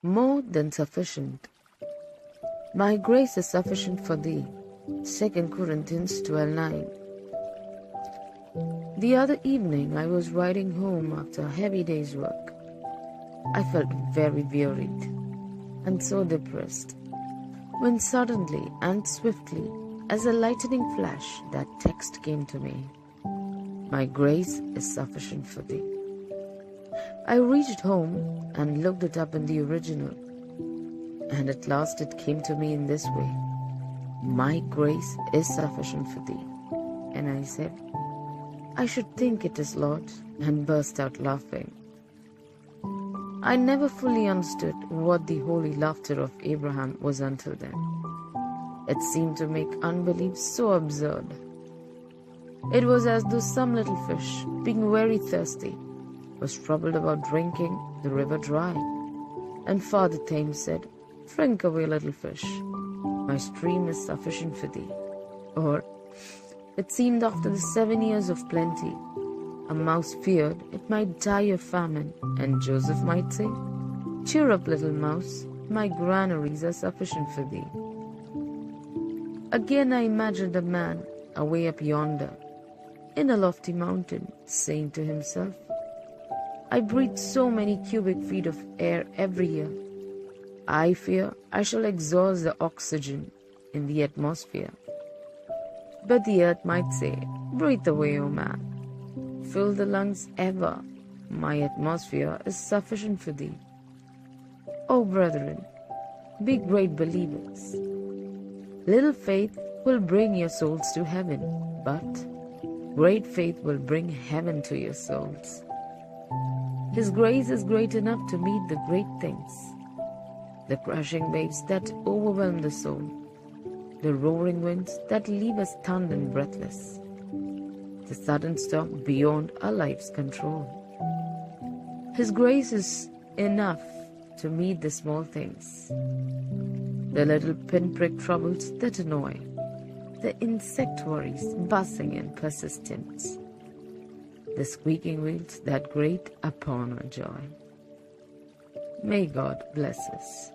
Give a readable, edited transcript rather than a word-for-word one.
more than sufficient. My grace is sufficient for thee. 2 Corinthians 12:9. The other evening I was riding home after a heavy day's work. I felt very wearied and so depressed, when suddenly and swiftly, as a lightning flash, that text came to me: My grace is sufficient for thee. I reached home and looked it up in the original, and at last it came to me in this way: My grace is sufficient for thee. And I said, I should think it is, Lord, and burst out laughing. I never fully understood what the holy laughter of Abraham was until then. It seemed to make unbelief so absurd. It was as though some little fish, being very thirsty, was troubled about drinking the river dry. And Father Thames said, Drink away, little fish. My stream is sufficient for thee. Or, it seemed after the 7 years of plenty, a mouse feared it might die of famine, and Joseph might say, Cheer up, little mouse, my granaries are sufficient for thee. Again I imagined a man away up yonder, in a lofty mountain, saying to himself, I breathe so many cubic feet of air every year. I fear I shall exhaust the oxygen in the atmosphere. But the earth might say, Breathe away, O man. Fill the lungs ever. My atmosphere is sufficient for thee. O brethren, be great believers. Little faith will bring your souls to heaven, but great faith will bring heaven to your souls. His grace is great enough to meet the great things, the crushing waves that overwhelm the soul, the roaring winds that leave us stunned and breathless, the sudden storm beyond our life's control. His grace is enough to meet the small things, the little pinprick troubles that annoy, the insect worries buzzing and persistent, the squeaking wheels that grate upon our joy. May God bless us.